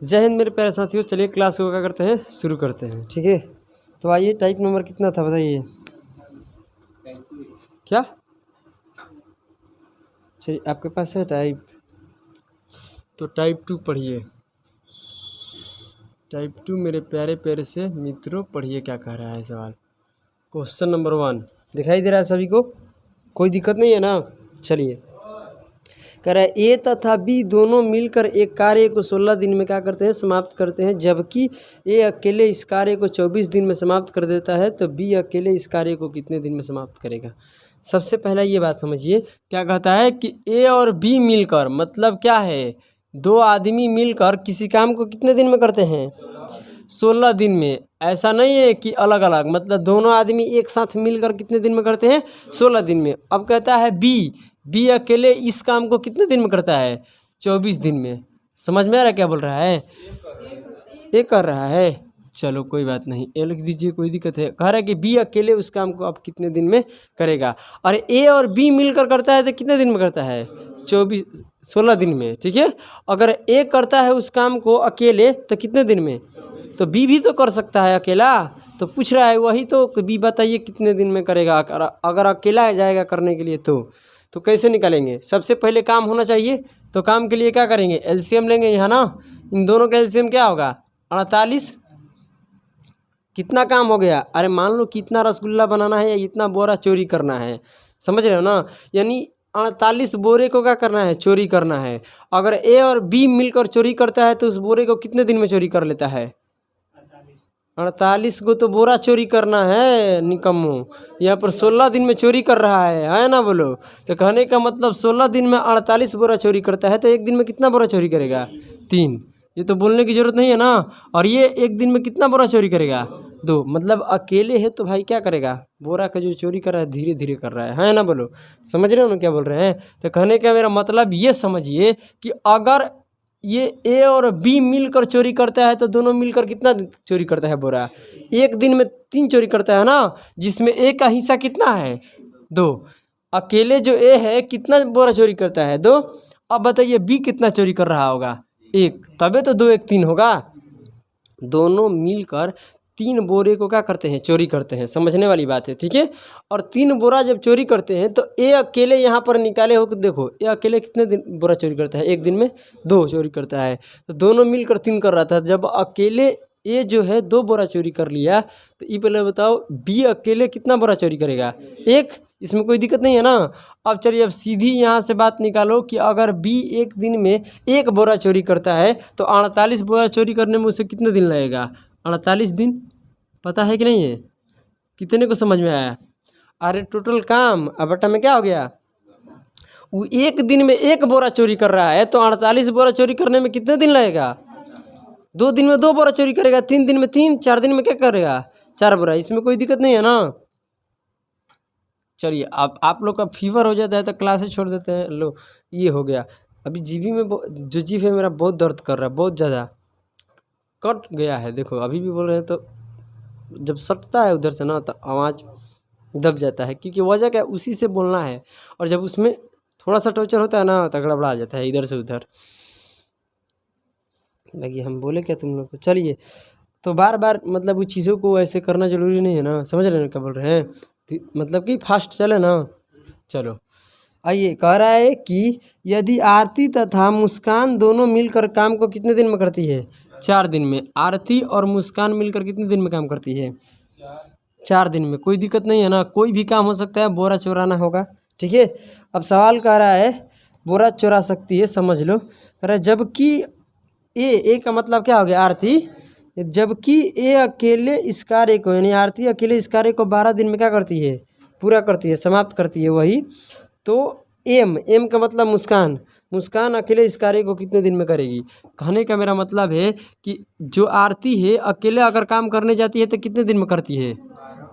जय हिंद मेरे प्यारे साथियों, चलिए क्लास को क्या करते हैं, शुरू करते हैं। ठीक है, तो आइए, टाइप नंबर कितना था बताइए। क्या चलिए आपके पास है टाइप, तो टाइप 2 पढ़िए। टाइप 2 मेरे प्यारे प्यारे से मित्रों पढ़िए, क्या कह रहा है सवाल। क्वेश्चन नंबर 1 दिखाई दे रहा है सभी को, कोई दिक्कत नहीं है ना। चलिए, कह रहा है ए तथा बी दोनों मिलकर एक कार्य को 16 दिन में क्या करते हैं, समाप्त करते हैं, जबकि ए अकेले इस कार्य को 24 दिन में समाप्त कर देता है, तो बी अकेले इस कार्य को कितने दिन में समाप्त करेगा। सबसे पहला ये बात समझिए, क्या कहता है कि ए और बी मिलकर, मतलब क्या है, दो आदमी मिलकर किसी काम को कितने दिन में करते हैं, 16 दिन में। ऐसा नहीं है कि अलग अलग, मतलब दोनों आदमी एक साथ मिलकर कितने दिन में करते हैं, 16 दिन में। अब कहता है बी अकेले इस काम को कितने दिन में करता है, 24 दिन में। समझ में आ रहा है क्या बोल रहा है, ये कर रहा है। चलो कोई बात नहीं, ए लिख दीजिए, कोई दिक्कत है। कह रहा है कि बी अकेले उस काम को अब कितने दिन में करेगा, और ए और बी मिलकर करता है तो कितने दिन में करता है, 16 दिन में। ठीक है, अगर ए करता है उस काम को अकेले तो कितने दिन में, तो बी भी तो कर सकता है अकेला, तो पूछ रहा है वही तो, बी बताइए कितने दिन में करेगा। अगर अकेला जाएगा करने के लिए तो कैसे निकालेंगे। सबसे पहले काम होना चाहिए, तो काम के लिए क्या करेंगे, एलसीएम लेंगे यहाँ ना। इन दोनों का एलसीएम क्या होगा, 48। कितना काम हो गया, अरे मान लो कितना रसगुल्ला बनाना है या इतना बोरा चोरी करना है, समझ रहे हो ना। यानी 48 बोरे को क्या करना है, चोरी करना है। अगर ए और बी मिलकर चोरी करता है तो उस बोरे को कितने दिन में चोरी कर लेता है, 48 को तो बोरा चोरी करना है निकम्मो। यहाँ पर 16 दिन में चोरी कर रहा है ना, बोलो। तो कहने का मतलब 16 दिन में 48 बोरा चोरी करता है, तो एक दिन में कितना बोरा चोरी करेगा, 3। ये तो बोलने की ज़रूरत नहीं है ना। और ये एक दिन में कितना बोरा चोरी करेगा, 2। मतलब अकेले है तो भाई क्या करेगा, बोरा का जो चोरी कर रहा है धीरे धीरे कर रहा है ना, बोलो। समझ रहे हो ना क्या बोल रहे हैं। तो कहने का मेरा मतलब ये समझिए कि अगर ये ए और बी मिलकर चोरी करता है तो दोनों मिलकर कितना चोरी करता है बोरा, एक दिन में 3 चोरी करता है ना, जिसमें ए का हिस्सा कितना है, 2। अकेले जो ए है कितना बोरा चोरी करता है, 2। अब बताइए बी कितना चोरी कर रहा होगा, 1, तबे तो 2 1 3 होगा। दोनों मिलकर 3 बोरे को क्या करते हैं, चोरी करते हैं, समझने वाली बात है। ठीक है, और 3 बोरा जब चोरी करते हैं तो ए अकेले यहाँ पर निकाले हो, देखो ए अकेले कितने दिन बोरा चोरी करता है, एक दिन में 2 चोरी करता है, तो दोनों मिलकर 3 कर रहा था। जब अकेले ए जो है 2 बोरा चोरी कर लिया, तो ये पहले बताओ बी अकेले कितना बोरा चोरी करेगा, 1। इसमें कोई दिक्कत नहीं है ना। अब चलिए, अब सीधी यहाँ से बात निकालो कि अगर बी एक दिन में 1 बोरा चोरी करता है तो 48 बोरा चोरी करने में उसे कितने दिन लगेगा, 48 दिन। पता है कि नहीं है, कितने को समझ में आया। अरे टोटल काम अब बटा में क्या हो गया, वो एक दिन में 1 बोरा चोरी कर रहा है, तो 48 बोरा चोरी करने में कितने दिन लगेगा, 2 दिन में 2 बोरा चोरी करेगा, 3 दिन में 3, 4 दिन में क्या करेगा, 4 बोरा। इसमें कोई दिक्कत नहीं है ना। चलिए, आप लोग का फीवर हो जाता है तो क्लासेस छोड़ देते हैं। लो ये हो गया। अभी जीभी में जो जीभ है मेरा बहुत दर्द कर रहा है, बहुत ज़्यादा कट गया है। देखो अभी भी बोल रहे हैं, तो जब सटता है उधर से ना तो आवाज़ दब जाता है, क्योंकि वजह क्या है, उसी से बोलना है। और जब उसमें थोड़ा सा टॉर्चर होता है ना तो गड़बड़ा जाता है इधर से उधर। लगी हम बोले क्या तुम लोग को। चलिए, तो बार बार मतलब उन चीज़ों को ऐसे करना ज़रूरी नहीं है ना, समझ रहे हैं क्या बोल रहे हैं, मतलब कि फास्ट चले ना। चलो आइए, कह रहा है कि यदि आरती तथा मुस्कान दोनों मिलकर काम को कितने दिन में करती है, 4 दिन में। आरती और मुस्कान मिलकर कितने दिन में काम करती है, 4 दिन में। कोई दिक्कत नहीं है ना, कोई भी काम हो सकता है, बोरा चुराना होगा। ठीक है, अब सवाल कह रहा है बोरा चुरा सकती है, समझ लो। कह रहा है जबकि ए का मतलब क्या हो गया, आरती। जबकि ए अकेले इस कार्य को, यानी आरती अकेले इस कार्य को 12 दिन में क्या करती है, पूरा करती है, समाप्त करती है वही। तो एम का मतलब मुस्कान अकेले इस कार्य को कितने दिन में करेगी। कहने का मेरा मतलब है कि जो आरती है अकेले अगर काम करने जाती है तो कितने दिन में करती है,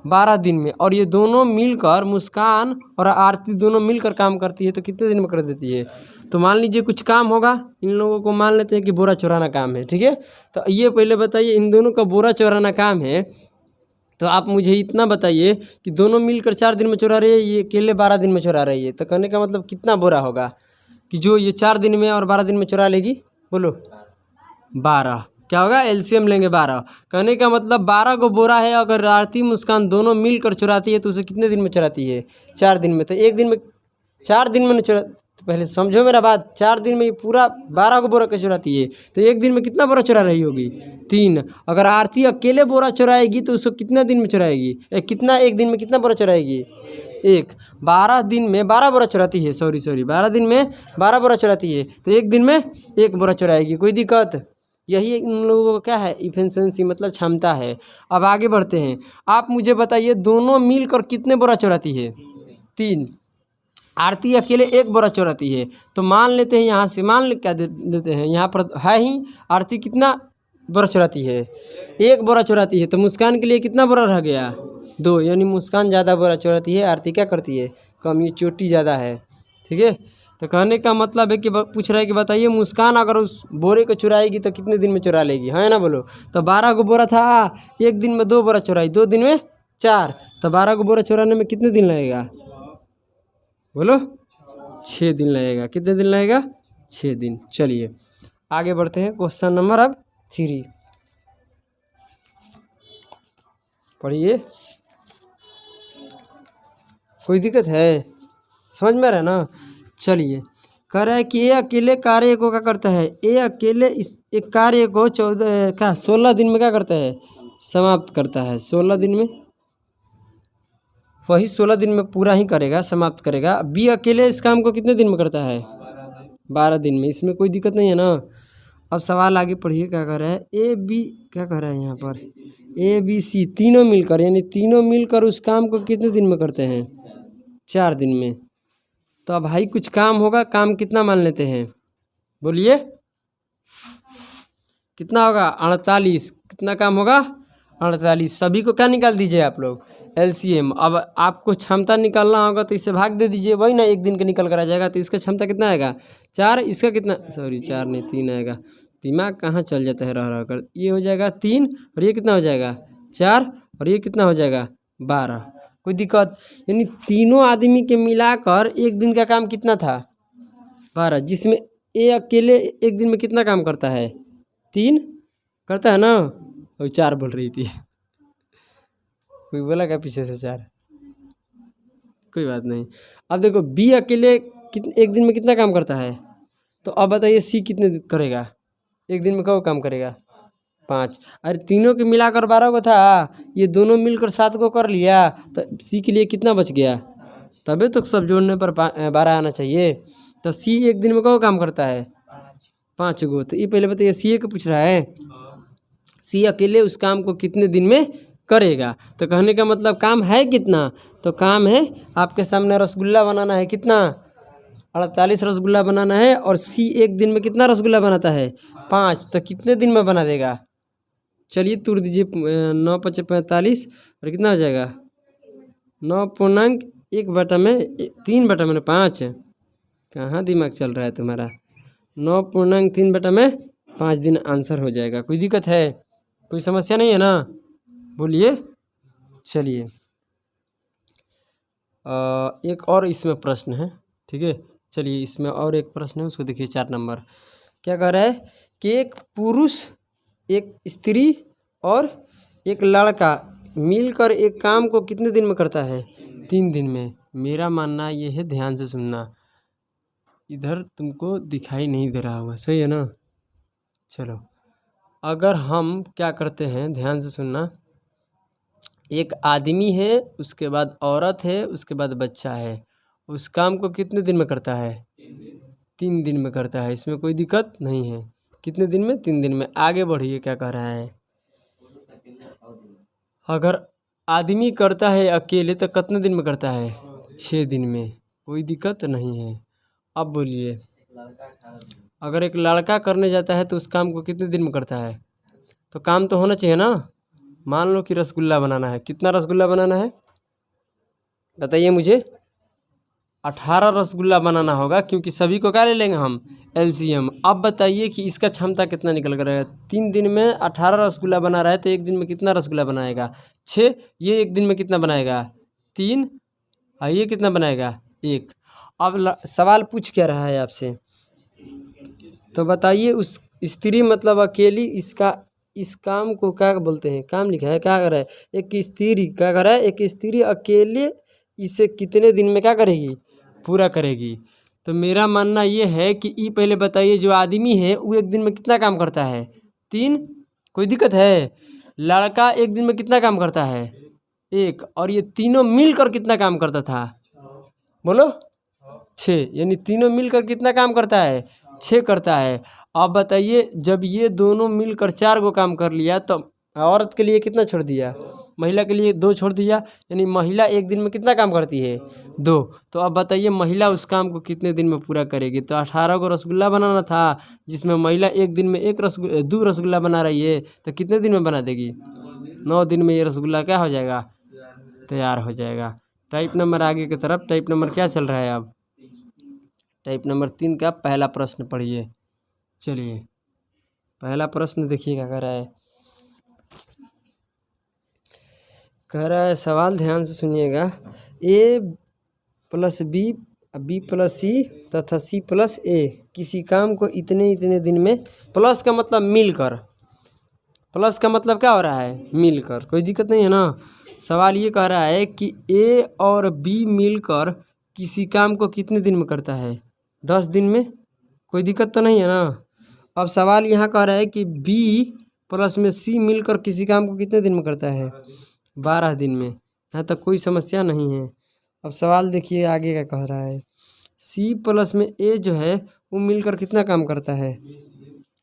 12 दिन में। और ये दोनों मिलकर, मुस्कान और आरती दोनों मिलकर काम करती है तो कितने दिन में कर देती है। तो मान लीजिए कुछ काम होगा, इन लोगों को मान लेते हैं कि बोरा चुराना काम है। ठीक है, तो ये पहले बताइए, इन दोनों का बोरा चुराना काम है, तो आप मुझे इतना बताइए कि दोनों मिलकर 4 दिन में चुरा रही है, ये अकेले 12 दिन में चुरा रही है। तो कहने का मतलब कितना बोरा होगा कि जो ये 4 दिन में और 12 दिन में चुरा लेगी, बोलो। 12। क्या होगा, एलसीएम लेंगे 12। कहने का मतलब 12 को बोरा है, अगर आरती मुस्कान दोनों मिलकर चुराती है तो उसे कितने दिन में चुराती है? 4 दिन में। तो एक दिन में 4 दिन में नहीं चुरा, पहले समझो मेरा बात। 4 दिन में ये पूरा 12 को बोरा के चुराती है, तो एक दिन में कितना बोरा चुरा रही होगी? 3। अगर आरती अकेले बोरा चुराएगी तो उसको कितना दिन में चुराएगी? कितना, एक दिन में कितना बोरा चुराएगी? 1। 12 दिन में 12 बोरा चुराती है, सॉरी 12 दिन में 12 बोरा चुराती है, तो एक दिन में 1 बोरा चुराएगी। कोई दिक्कत? यही इन लोगों को क्या है, इफिशिएंसी मतलब क्षमता है। अब आगे बढ़ते हैं। आप मुझे बताइए दोनों मिलकर कितने बोरा चुराती है? 3। आरती अकेले 1 बोरा चुराती है, तो मान लेते हैं यहाँ से, मान ले क्या देते हैं, यहाँ पर है ही आरती कितना बोरा चुराती है? 1 बोरा चुराती है, तो मुस्कान के लिए कितना बोरा रह गया? 2। यानी मुस्कान ज़्यादा बोरा चुराती है, आरती क्या करती है? कम, ये चोटी ज़्यादा है। ठीक है, तो कहने का मतलब है कि पूछ रहा है कि बताइए मुस्कान अगर उस बोरे को चुराएगी तो कितने दिन में चुरा लेगी, है ना? बोलो। तो 12 को बोरा था, एक दिन में 2 बोरा चुराई, 2 दिन में 4, तो 12 को बोरा चुराने में कितने दिन लगेगा? बोलो। 6 दिन लगेगा। कितने दिन लगेगा? 6 दिन। चलिए आगे बढ़ते हैं। क्वेश्चन नंबर अब 3 पढ़िए। कोई दिक्कत है? समझ में आ रहा है ना? चलिए, कह रहा है कि ये अकेले कार्य को क्या करता है? ये अकेले इस एक कार्य को 16 दिन में क्या करता है? समाप्त करता है। 16 दिन में, वही 16 दिन में पूरा ही करेगा, समाप्त करेगा। बी अकेले इस काम को कितने दिन में करता है? 12 दिन में। इसमें कोई दिक्कत नहीं है ना? अब सवाल आगे पढ़िए, क्या कर रहा है? ए बी, क्या कर रहा है यहाँ पर? ए बी सी तीनों मिलकर, यानी तीनों मिलकर उस काम को कितने दिन में करते हैं? 4 दिन में। तो अब भाई कुछ काम होगा, काम कितना मान लेते हैं? बोलिए कितना होगा? 48। कितना काम होगा? 48। सभी को क्या निकाल दीजिए आप लोग? एलसीएम। अब आपको क्षमता निकालना होगा तो इससे भाग दे दीजिए, वही ना, एक दिन का निकल कर आ जाएगा। तो इसका क्षमता कितना आएगा? 4। इसका कितना, सॉरी 4 नहीं 3 आएगा। दिमाग कहाँ चल जाता है रह कर। ये हो जाएगा 3, और ये कितना हो जाएगा? 4, और ये कितना हो जाएगा? 12। कोई दिक्कत? यानी तीनों आदमी के मिलाकर एक दिन का काम कितना था? 12, जिसमें ए अकेले एक दिन में कितना काम करता है? 3 करता है ना? और 4 बोल रही थी कोई बोला क्या पीछे से 4? कोई बात नहीं। अब देखो बी अकेले एक दिन में कितना काम करता है? तो अब बताइए सी कितने करेगा एक दिन में? कब काम करेगा? 5। अरे तीनों के मिलाकर 12 को था, ये दोनों मिलकर 7 को कर लिया, तो सी के लिए कितना बच गया? तभी तो सब जोड़ने पर 12 आना चाहिए। तो सी एक दिन में कब काम करता है? 5 गो। तो ये पहले बताइए, सी ए को पूछ रहा है, सी अकेले उस काम को कितने दिन में करेगा? तो कहने का मतलब काम है कितना? तो काम है आपके सामने रसगुल्ला बनाना है। कितना? 48 रसगुल्ला बनाना है। और सी एक दिन में कितना रसगुल्ला बनाता है? 5। तो कितने दिन में बना देगा? चलिए तोड़ दीजिए, 9 × 5 = 45, और कितना हो जाएगा? 9.1/3/5। कहाँ दिमाग चल रहा है तुम्हारा? 9.3/5 दिन आंसर हो जाएगा। कोई दिक्कत है? कोई समस्या नहीं है ना? बोलिए। चलिए एक और इसमें प्रश्न है। ठीक है, चलिए इसमें और एक प्रश्न है, उसको देखिए 4 नंबर। क्या कह रहा है कि एक पुरुष, एक स्त्री और एक लड़का मिलकर एक काम को कितने दिन में करता है? 3 दिन में। मेरा मानना ये है, ध्यान से सुनना, इधर तुमको दिखाई नहीं दे रहा होगा, सही है ना? चलो, अगर हम क्या करते हैं, ध्यान से सुनना। एक आदमी है, उसके बाद औरत है, उसके बाद बच्चा है। उस काम को कितने दिन में करता है? 3 दिन में करता है। इसमें कोई दिक्कत नहीं है। कितने दिन में? 3 दिन में। आगे बढ़िए, क्या कह रहा है? अगर आदमी करता है अकेले तो कितने दिन में करता है? 6 दिन में। कोई दिक्कत नहीं है। अब बोलिए, अगर एक लड़का करने जाता है तो उस काम को कितने दिन में करता है? तो काम तो होना चाहिए ना। मान लो कि रसगुल्ला बनाना है। कितना रसगुल्ला बनाना है बताइए मुझे? 18 रसगुल्ला बनाना होगा, क्योंकि सभी को क्या ले लेंगे हम? एलसीएम। अब बताइए कि इसका क्षमता कितना निकल कर आएगा? 3 दिन में 18 रसगुल्ला बना रहा है, तो एक दिन में कितना रसगुल्ला बनाएगा? 6। ये एक दिन में कितना बनाएगा? 3। और ये कितना बनाएगा? 1। अब सवाल पूछ क्या रहा है आपसे, तो बताइए स्त्री मतलब अकेली, इसका इस काम को क्या बोलते हैं, काम लिखा है, क्या कर रहा है, एक स्त्री क्या कर रहा है, एक स्त्री अकेले इसे कितने दिन में क्या करेगी, पूरा करेगी। तो मेरा मानना ये है कि ई पहले बताइए, जो आदमी है वो एक दिन में कितना काम करता है, 3, कोई दिक्कत है। लड़का एक दिन में कितना काम करता है, 1, और ये तीनों मिलकर कितना काम करता था, बोलो 6, यानी तीनों मिलकर कितना काम करता है, 6 करता है। अब बताइए जब ये दोनों मिलकर 4 को काम कर लिया तो औरत के लिए कितना छोड़ दिया, महिला के लिए 2 छोड़ दिया, यानी महिला एक दिन में कितना काम करती है, 2। तो अब बताइए महिला उस काम को कितने दिन में पूरा करेगी। तो 18 को रसगुल्ला बनाना था, जिसमें महिला एक दिन में 2 रसगुल्ला बना रही है, तो कितने दिन में बना देगी, 9 दिन में ये रसगुल्ला क्या हो जाएगा, तैयार हो जाएगा। टाइप नंबर आगे की तरफ, टाइप नंबर क्या चल रहा है अब, टाइप नंबर 3 का पहला प्रश्न पढ़िए। चलिए पहला प्रश्न देखिए क्या कह रहा है, कह रहा है सवाल ध्यान से सुनिएगा। A + B + C तथा C + A किसी काम को इतने इतने दिन में, प्लस का मतलब मिलकर, प्लस का मतलब क्या हो रहा है, मिलकर, कोई दिक्कत नहीं है ना। सवाल ये कह रहा है कि A और B मिलकर किसी काम को कितने दिन में करता है, 10 दिन में, कोई दिक्कत तो नहीं है ना। अब सवाल यहाँ कह रहा है कि B + में C मिलकर किसी काम को कितने दिन में करता है, 12 दिन में। यहाँ तक कोई समस्या नहीं है। अब सवाल देखिए आगे क्या कह रहा है, C + में A जो है वो मिलकर कितना काम करता है,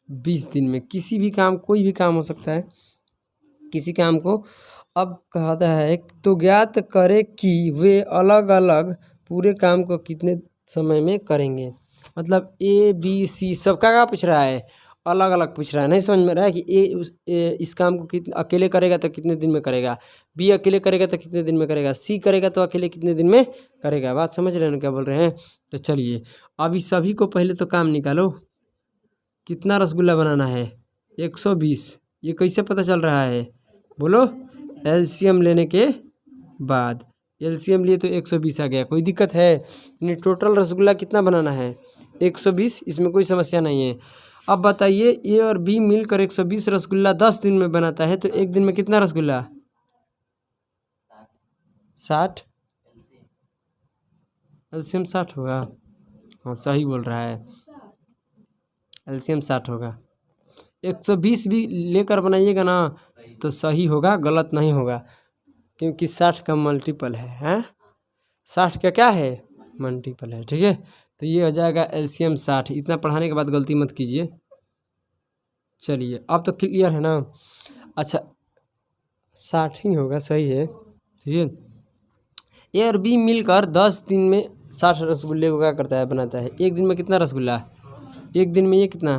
20 दिन में। किसी भी काम, कोई भी काम हो सकता है, किसी काम को। अब कहता है तो ज्ञात करे कि वे अलग अलग पूरे काम को कितने समय में करेंगे। मतलब A B C सबका क्या पूछ रहा है, अलग अलग पूछ रहा है। नहीं समझ में रहा है कि इस काम को अकेले करेगा तो कितने दिन में करेगा, B अकेले करेगा तो कितने दिन में करेगा, C करेगा तो अकेले कितने दिन में करेगा। बात समझ रहे हैं क्या बोल रहे हैं। तो चलिए अभी सभी को पहले तो काम निकालो, कितना रसगुल्ला बनाना है, 120। ये कैसे पता चल रहा है, बोलो, एलसीएम लेने के बाद। एलसीएम लिए तो 120 आ गया, कोई दिक्कत है। यानी टोटल रसगुल्ला कितना बनाना है, 120, इसमें कोई समस्या नहीं है। अब बताइए A और B मिलकर 120 रसगुल्ला 10 दिन में बनाता है, तो एक दिन में कितना रसगुल्ला, 60, एलसीएम 60 होगा। हाँ सही बोल रहा है, एलसीएम 60 होगा। 120 भी लेकर बनाइएगा ना तो सही होगा, गलत नहीं होगा, क्योंकि 60 का मल्टीपल है, हैं 60 का क्या है, मल्टीपल है, ठीक है। तो ये हो जाएगा एलसीएम 60। इतना पढ़ाने के बाद गलती मत कीजिए। चलिए अब तो क्लियर है ना। अच्छा 60 ही होगा, सही है, ठीक है। A और B मिलकर 10 दिन में 60 रसगुल्ले को क्या करता है, बनाता है। एक दिन में कितना रसगुल्ला, एक दिन में ये कितना,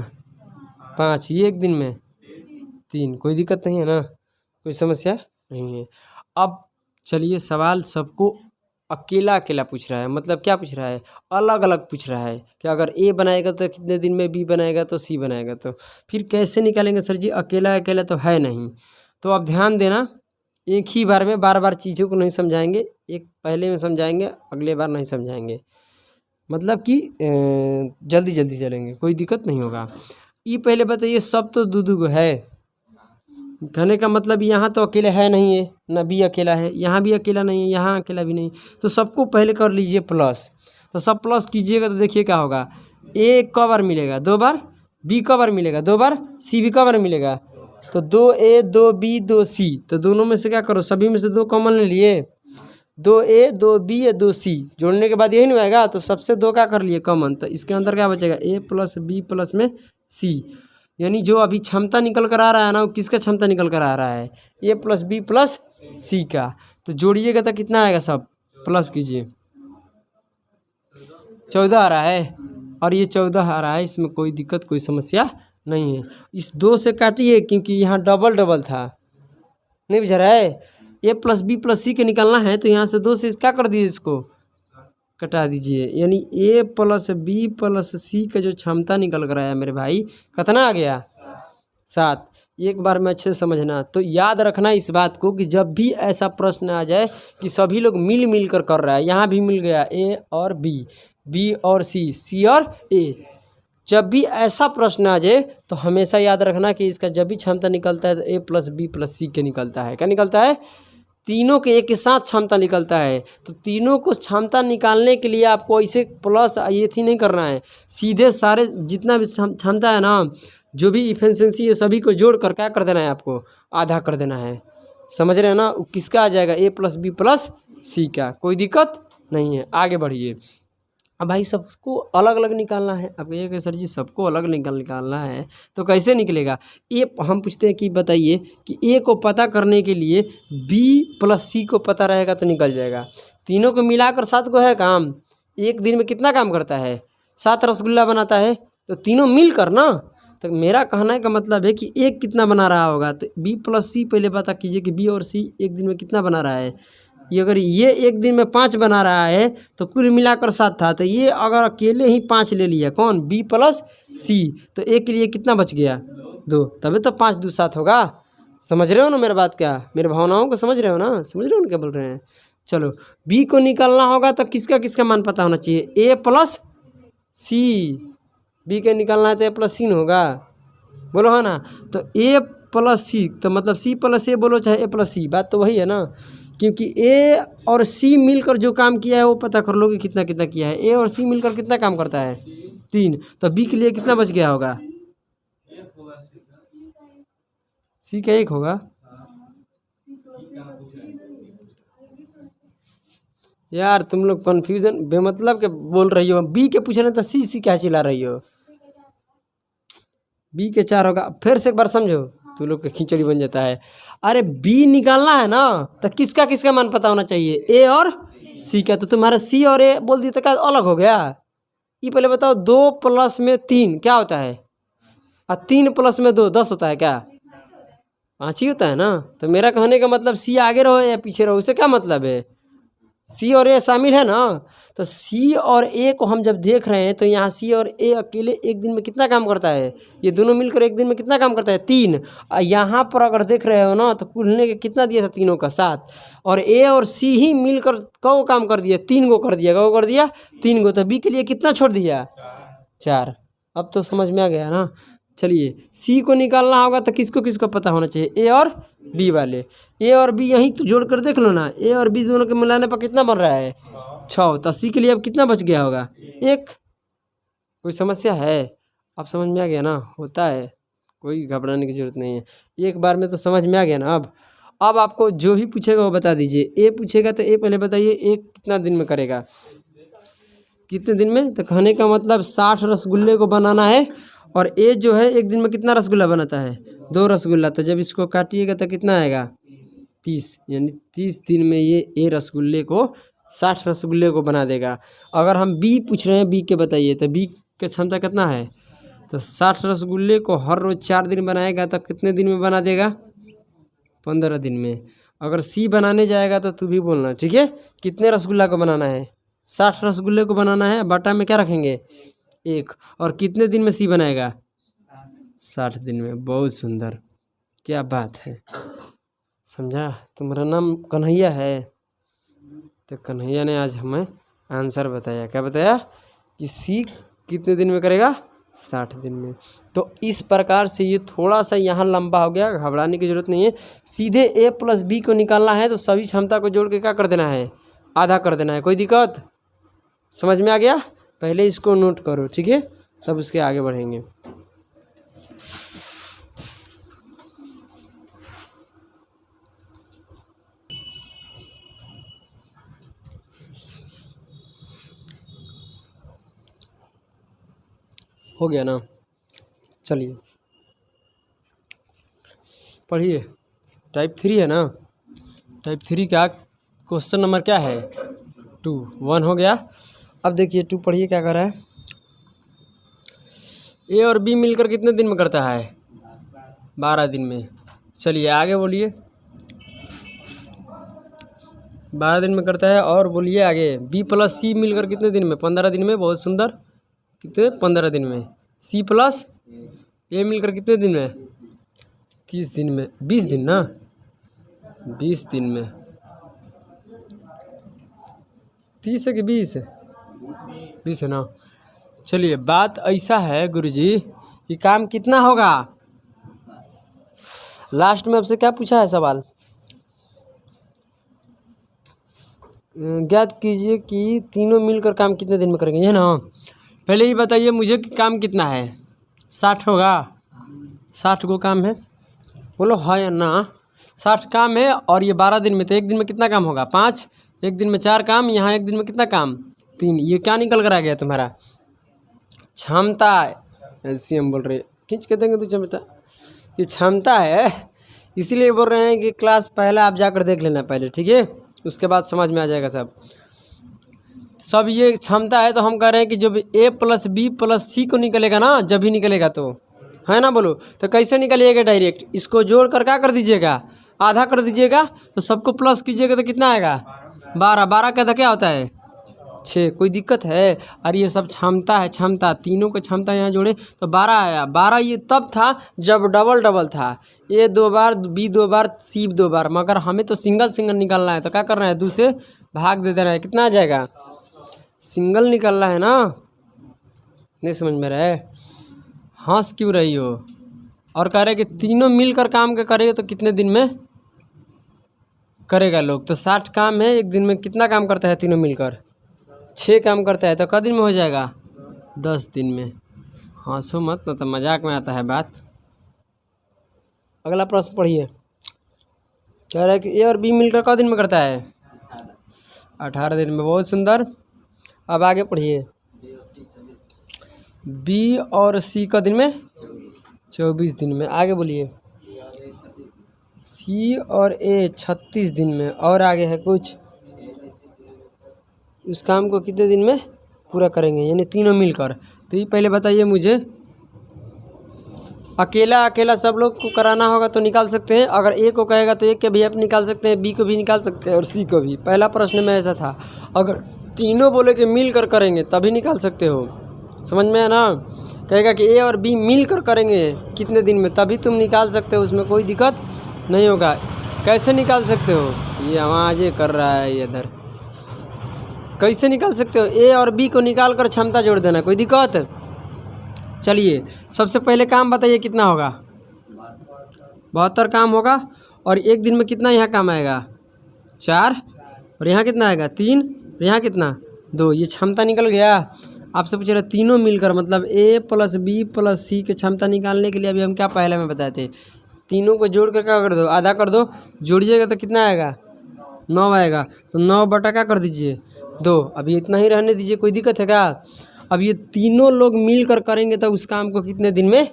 5, ये एक दिन में 3, कोई दिक्कत नहीं है ना, कोई समस्या नहीं है। अब चलिए सवाल सबको अकेला अकेला पूछ रहा है, मतलब क्या पूछ रहा है, अलग अलग पूछ रहा है कि अगर A बनाएगा तो कितने दिन में, B बनाएगा तो C बनाएगा। तो फिर कैसे निकालेंगे सर जी, अकेला अकेला तो है नहीं। तो अब ध्यान देना, एक ही बार में बार बार चीज़ों को नहीं समझाएंगे, एक पहले में समझाएंगे, अगले बार नहीं समझाएंगे, मतलब कि जल्दी जल्दी चलेंगे, कोई दिक्कत नहीं होगा। ये पहले बताइए, सब तो दो को है, कहने का मतलब यहाँ तो अकेले है नहीं है ना, B अकेला है, यहाँ भी अकेला नहीं है, यहाँ अकेला भी नहीं। तो सबको पहले कर लीजिए प्लस। तो सब प्लस कीजिएगा तो देखिए क्या होगा, A क बार मिलेगा, 2 बार, B क बार मिलेगा, 2 बार, C भी क बार मिलेगा। तो 2A 2B 2C, तो दोनों में से क्या करो, सभी में से 2 कॉमन ले लिए, 2A 2B 2C जोड़ने के बाद यही नहीं आएगा, तो सबसे 2 क्या कर लिए कॉमन। तो इसके अंदर क्या बचेगा, A + B + में C, यानी जो अभी क्षमता निकल कर आ रहा है ना, वो किसका क्षमता निकल कर आ रहा है, A + B + C का। तो जोड़िएगा तो कितना आएगा, सब प्लस कीजिए, 14 आ रहा है, और ये 14 आ रहा है, इसमें कोई दिक्कत कोई समस्या नहीं है। इस 2 से काटिए क्योंकि यहाँ डबल डबल था, नहीं बुझा रहा है। A + B + C के निकालना है तो यहाँ से 2 से क्या कर दीजिए, इसको कटा दीजिए, यानी A + B + C का जो क्षमता निकल कर आया मेरे भाई, कितना आ गया, 7। एक बार में अच्छे से समझना। तो याद रखना इस बात को कि जब भी ऐसा प्रश्न आ जाए कि सभी लोग मिल कर रहा है, यहाँ भी मिल गया A और B, B और C, C और A, जब भी ऐसा प्रश्न आ जाए तो हमेशा याद रखना कि इसका जब भी क्षमता निकलता है तो ए प्लस बी प्लस सी के निकलता है। क्या निकलता है? तीनों के एक के साथ क्षमता निकलता है। तो तीनों को क्षमता निकालने के लिए आपको ऐसे प्लस ये थी नहीं करना है, सीधे सारे जितना भी क्षमता है ना, जो भी इफिशिएंसी है सभी को जोड़ कर क्या कर देना है, आपको आधा कर देना है। समझ रहे हैं ना? किसका आ जाएगा? ए प्लस बी प्लस सी का। कोई दिक्कत नहीं है। आगे बढ़िए। अब भाई सबको अलग अलग निकालना है। अब ये कि सर जी सबको अलग निकालना है तो कैसे निकलेगा? ए हम पूछते हैं कि बताइए कि ए को पता करने के लिए बी प्लस सी को पता रहेगा तो निकल जाएगा। तीनों को मिलाकर 7 को है काम। एक दिन में कितना काम करता है? 7 रसगुल्ला बनाता है। तो तीनों मिलकर ना, तो मेरा कहने का मतलब है कि एक कितना बना रहा होगा। तो बी प्लस सी पहले पता कीजिए कि बी और सी एक दिन में कितना बना रहा है। ये अगर ये एक दिन में 5 बना रहा है तो कुल मिलाकर 7 था। तो ये अगर अकेले ही 5 ले लिया, कौन? बी प्लस सी, तो एक के लिए कितना बच गया? 2। तभी तो 5 2 7 होगा। समझ रहे हो ना मेरा बात? क्या मेरे भावनाओं को समझ रहे हो ना? समझ रहे हो ना क्या बोल रहे हैं? चलो, बी को निकालना होगा तो किसका किसका मान पता होना चाहिए? ए प्लस सी। बी के निकालना है तो ए प्लस सी होगा, बोलो है ना? तो ए प्लस सी तो मतलब सी प्लस ए बोलो चाहे ए प्लस सी, बात तो वही है ना। क्योंकि ए और सी मिलकर जो काम किया है वो पता कर लो कि कितना कितना किया है। ए और सी मिलकर कितना काम करता है? 3। तो बी के लिए कितना बच गया होगा? सी का 1 होगा। यार तुम लोग कन्फ्यूजन बेमतलब के बोल रही हो। बी के पूछ रहे तो सी क्या चिल्ला रही हो? बी के 4 होगा। फिर से एक बार समझो, तू लोग का खिचड़ी बन जाता है। अरे बी निकालना है ना, तो किसका किसका मान पता होना चाहिए? ए और सी का। तो तुम्हारा सी और ए बोल दिए तो क्या अलग हो गया? ये पहले बताओ, 2 प्लस में 3 क्या होता है? और 3 प्लस में 2 10 होता है क्या? 5 ही होता है ना। तो मेरा कहने का मतलब सी आगे रहो या पीछे रहो, उससे क्या मतलब है? सी और ए शामिल है ना। तो सी और ए को हम जब देख रहे हैं तो यहाँ सी और ए अकेले एक दिन में कितना काम करता है? ये दोनों मिलकर एक दिन में कितना काम करता है? 3। यहाँ पर अगर देख रहे हो ना तो कुल मिलने के कितना दिया था? तीनों का 7। और ए और सी ही मिलकर कौ काम कर दिया? 3 को कर दिया। कौ कर दिया? 3 को। तो बी के लिए कितना छोड़ दिया? 4। अब तो समझ में आ गया ना। चलिए, सी को निकालना होगा तो किसको किसको पता होना चाहिए? ए और बी वाले। ए और बी यहीं तो जोड़ कर देख लो ना। ए और बी दोनों के मिलाने पर कितना बन रहा है? 6। तो सी के लिए अब कितना बच गया होगा? 1। कोई समस्या है? अब समझ में आ गया ना? होता है, कोई घबराने की जरूरत नहीं है। एक बार में तो समझ में आ गया ना। अब आपको जो भी पूछेगा वो बता दीजिए। ए पूछेगा तो ए पहले बताइए ए कितना दिन में करेगा? कितने दिन में? तो कहने का मतलब 60 रसगुल्ले को बनाना है। और ए जो है एक दिन में कितना रसगुल्ला बनाता है? 2 रसगुल्ला। तो जब इसको काटिएगा तो कितना आएगा? 30। यानी 30 दिन में ये ए रसगुल्ले को 60 रसगुल्ले को बना देगा। अगर हम बी पूछ रहे हैं, बी के बताइए, तो बी की क्षमता कितना है? तो 60 रसगुल्ले को हर रोज़ 4 दिन बनाएगा तो कितने दिन में बना देगा? 15 दिन में। अगर सी बनाने जाएगा तो तू भी बोलना, ठीक है? कितने रसगुल्ला को बनाना है? 60 रसगुल्ले को बनाना है। बाटा में क्या रखेंगे? 1। और कितने दिन में सी बनाएगा? 60 दिन में। बहुत सुंदर, क्या बात है, समझा? तुम्हारा नाम कन्हैया है? तो कन्हैया ने आज हमें आंसर बताया। क्या बताया? कि सी कितने दिन में करेगा? 60 दिन में। तो इस प्रकार से ये थोड़ा सा यहाँ लंबा हो गया, घबराने की जरूरत नहीं है। सीधे ए प्लस बी को निकालना है तो सभी क्षमता को जोड़ के क्या कर देना है? आधा कर देना है। कोई दिक्कत? समझ में आ गया? पहले इसको नोट करो, ठीक है? तब उसके आगे बढ़ेंगे। हो गया ना? चलिए पढ़िए। टाइप 3 है ना? टाइप 3 का क्वेश्चन नंबर क्या है? 2। 1 हो गया। अब देखिए 2 पढ़िए क्या कर रहा है। ए और बी मिलकर कितने दिन में करता है? 12 दिन में। चलिए आगे बोलिए। 12 दिन में करता है। और बोलिए आगे। बी प्लस सी मिलकर कितने दिन में? 15 दिन में। बहुत सुंदर। कितने? 15 दिन में। सी प्लस ए मिलकर कितने दिन में? 30 दिन में। 20 दिन ना? 20 दिन में। 30 है कि 20 है? 20 है ना? चलिए बात ऐसा है गुरुजी कि काम कितना होगा। लास्ट में आपसे क्या पूछा है सवाल, ज्ञात कीजिए कि तीनों मिलकर काम कितने दिन में करेंगे, ये ना। पहले ही बताइए मुझे कि काम कितना है। 60 होगा, 60 को काम है, बोलो हाँ या ना। 60 काम है और ये 12 दिन में, तो एक दिन में कितना काम होगा 5, एक दिन में 4 काम, यहाँ एक दिन में कितना काम 3। ये क्या निकल कर आ गया तुम्हारा क्षमता। एलसीएम बोल रहे, खींच के देंगे तो क्षमता, ये क्षमता है। इसीलिए बोल रहे हैं कि क्लास पहले आप जाकर देख लेना पहले, ठीक है, उसके बाद समझ में आ जाएगा सब ये क्षमता है। तो हम कह रहे हैं कि जब a + b + c को निकलेगा ना, जब भी निकलेगा तो, है ना, बोलो तो कैसे निकलिएगा डायरेक्ट, इसको जोड़ कर क्या कर दीजिएगा, आधा कर दीजिएगा, तो सबको प्लस कीजिएगा तो कितना आएगा 12, 12 का आधा क्या होता है 6। कोई दिक्कत है। और ये सब क्षमता है, क्षमता, तीनों को क्षमता यहाँ जोड़े तो 12 आया। 12 ये तब था जब डबल डबल था, a 2 bar, b 2 bar, c 2 बार, मगर हमें तो सिंगल सिंगल निकालना है। तो क्या करना है, 2 से भाग दे देना है, कितना आ जाएगा, सिंगल निकलना है ना। नहीं समझ में रहे, हंस क्यों रही हो। और कह रहे कि तीनों मिलकर काम के करेगा तो कितने दिन में करेगा लोग। तो 60 काम है, एक दिन में कितना काम करता है तीनों मिलकर 6 काम करता है, तो क दिन में हो जाएगा 10 दिन में। हंसो मत, न तो मजाक में आता है बात। अगला प्रश्न पढ़िए, कह रहा है कि ए और बी मिलकर क दिन में करता है 18 दिन में। बहुत सुंदर। अब आगे पढ़िए, बी और सी क दिन में 24 दिन में। आगे बोलिए, सी और ए 36 दिन में। और आगे है कुछ, उस काम को कितने दिन में पूरा करेंगे, यानी तीनों मिलकर। तो ये पहले बताइए मुझे, अकेला अकेला सब लोग को कराना होगा तो निकाल सकते हैं, अगर ए को कहेगा तो एक के भी आप निकाल सकते हैं, बी को भी निकाल सकते हैं और सी को भी। पहला प्रश्न में ऐसा था, अगर तीनों बोले कि मिल कर करेंगे तभी निकाल सकते हो, समझ में है ना। कहेगा कि ए और बी मिल कर करेंगे कितने दिन में, तभी तुम निकाल सकते हो, उसमें कोई दिक्कत नहीं होगा। कैसे निकाल सकते हो, ये आवाज़ ये कर रहा है, ये इधर कैसे निकाल सकते हो, ए और बी को निकाल कर क्षमता जोड़ देना, कोई दिक्कत। चलिए सबसे पहले काम बताइए कितना होगा, 72 काम होगा। और एक दिन में कितना यहाँ काम आएगा 4, और यहाँ कितना आएगा 3, और यहाँ कितना 2। ये क्षमता निकल गया। आपसे पूछ रहा तीनों मिलकर, मतलब a + b + c की क्षमता निकालने के लिए अभी हम क्या पहले में बताए थे, तीनों को जोड़ कर क्या कर दो, आधा कर दो, जोड़िएगा तो कितना आएगा 9 आएगा। तो 9 बटा क्या कर दीजिए 2। अभी इतना ही रहने दीजिए, कोई दिक्कत है क्या। अब ये तीनों लोग मिल कर करेंगे तो उस काम को कितने दिन में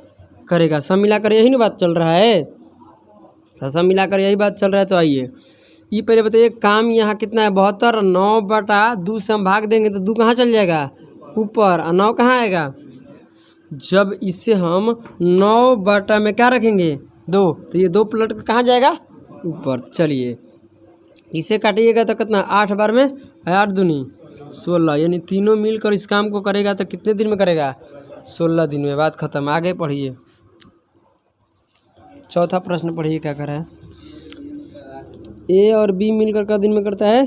करेगा, सब मिलाकर यही ना बात चल रहा है, तो सब मिलाकर यही बात चल रहा है। तो आइए ये पहले बताइए, काम यहाँ कितना है 72, 9 बटा 2 से हम भाग देंगे तो 2 कहाँ चल जाएगा ऊपर, और 9 कहाँ आएगा। जब इसे हम 9 बटा में क्या रखेंगे 2, तो ये 2 पलट कर कहाँ जाएगा ऊपर। चलिए इसे काटिएगा तो कितना, 8 बार में 8 दूनी 16, यानी तीनों मिलकर इस काम को करेगा तो कितने दिन में करेगा 16 दिन में। बात खत्म। आगे पढ़िए, चौथा प्रश्न पढ़िए क्या कर रहा है, ए और बी मिलकर का दिन में करता है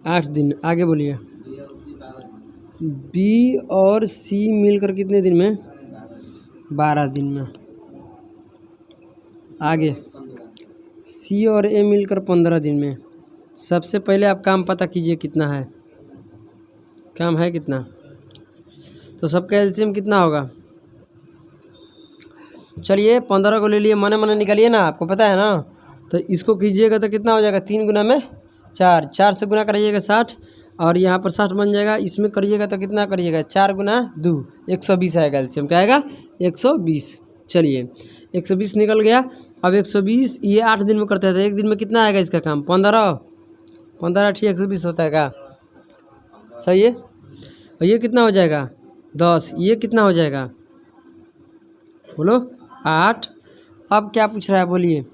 8 दिन। आगे बोलिए, बी और सी मिलकर कितने दिन में 12 दिन में। आगे सी और ए मिलकर 15 दिन में। सबसे पहले आप काम पता कीजिए कितना है, काम है कितना, तो सबका एलसीएम कितना होगा। चलिए 15 को ले लिए, मने मने निकालिए ना, आपको पता है ना। तो इसको कीजिएगा तो कितना हो जाएगा, 3 गुना में 4, 4 से गुना करिएगा 60, और यहाँ पर 60 बन जाएगा। इसमें करिएगा तो कितना करिएगा 4 गुना 2, 120 आएगा एलसीएम। क्या आएगा 120। चलिए 120 निकल गया। अब 120 ये 8 दिन में करते हैं, तो एक दिन में कितना आएगा इसका काम 15, 15 ठीक 120 होता है क्या, सही है। और ये कितना हो जाएगा 10, ये कितना हो जाएगा बोलो 8। अब क्या पूछ रहा है बोलिए,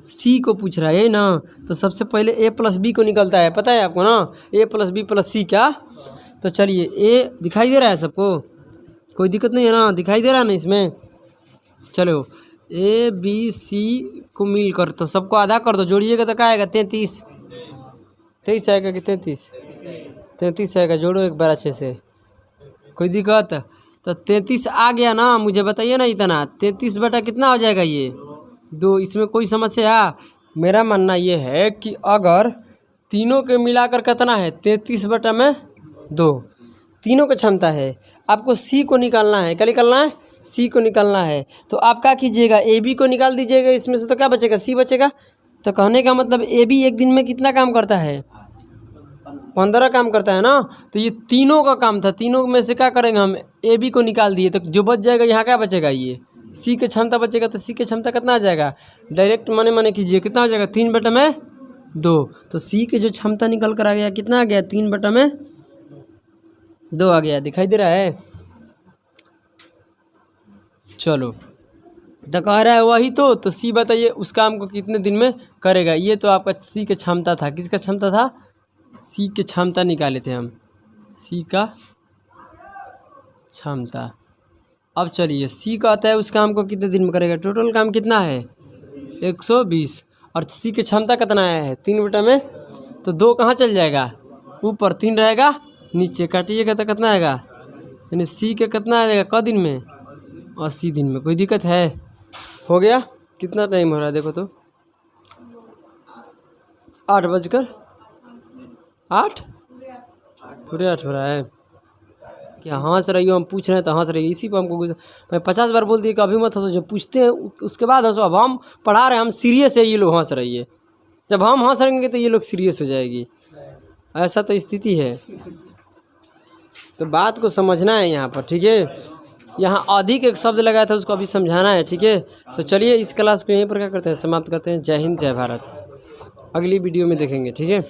सी को पूछ रहा है ना। तो सबसे पहले a + b को निकलता है, पता है आपको ना, a + b + c क्या। तो चलिए a दिखाई दे रहा है सबको, कोई दिक्कत नहीं है ना, दिखाई दे रहा है ना इसमें। चलो a b c को मिलकर तो सबको आधा कर दो, जोड़िएगा तो क्या आएगा 33, 23 आएगा कि 33, 33 आएगा, जोड़ो एक बार अच्छे से। कोई दिक्कत? तो 33 आ गया ना, मुझे बताइए ना इतना। 33 बटा कितना हो जाएगा ये 2। इसमें कोई समस्या? मेरा मानना ये है कि अगर तीनों के मिलाकर कितना है 33 बटा में 2, तीनों की क्षमता है। आपको सी को निकालना है। क्या निकालना है? सी को निकालना है। तो आप क्या कीजिएगा, ए बी को निकाल दीजिएगा, इसमें से तो क्या बचेगा? सी बचेगा। तो कहने का मतलब ए बी एक दिन में कितना काम करता है? 15 काम करता है ना। तो ये तीनों का काम था, तीनों में से क्या करेंगे हम? ए बी को निकाल दिए, तो जो बच जाएगा यहाँ क्या बचेगा? ये सी की क्षमता बचेगा। तो सी की क्षमता कितना आ जाएगा? डायरेक्ट माने कीजिए, कितना हो जाएगा? 3 बटा में 2। तो सी की जो क्षमता निकल कर आ गया कितना आ गया? 3 बटा में 2 आ गया। दिखाई दे रहा है? चलो, तो कह रहा है वही तो सी बताइए उस काम को कितने दिन में करेगा। ये तो आपका सी की क्षमता था। किसका क्षमता था? सी की क्षमता निकाले थे हम, सी का क्षमता। अब चलिए, सी कहता है उस काम को कितने दिन में करेगा। टोटल काम कितना है? 120। और सी की क्षमता कितना आया है? 3 बटा में, तो 2 कहाँ चल जाएगा? ऊपर, 3 रहेगा नीचे, काटिएगा तो कितना आएगा? यानी सी के कितना आ जाएगा? क दिन में? 80 दिन में। कोई दिक्कत है? हो गया। कितना टाइम हो रहा है देखो तो? 8 पूरे 8 हो रहा है। क्या हंस रही हो? हम पूछ रहे हैं तो हंस रही है। इसी पर हमको मैं 50 बार बोल दिए कि अभी मत हंसो, जब पूछते हैं उसके बाद हंसो। अब हम पढ़ा रहे हैं, हम सीरियस है, ये लोग हंस रही है। जब हम हंस रहेंगे तो ये लोग सीरियस हो जाएगी। ऐसा तो स्थिति है। तो बात को समझना है यहाँ पर, ठीक है। यहाँ अधिक एक शब्द लगाया था, उसको अभी समझाना है, ठीक है। तो चलिए इस क्लास को यहीं पर क्या करते हैं, समाप्त करते हैं। जय हिंद, जय भारत। अगली वीडियो में देखेंगे, ठीक है।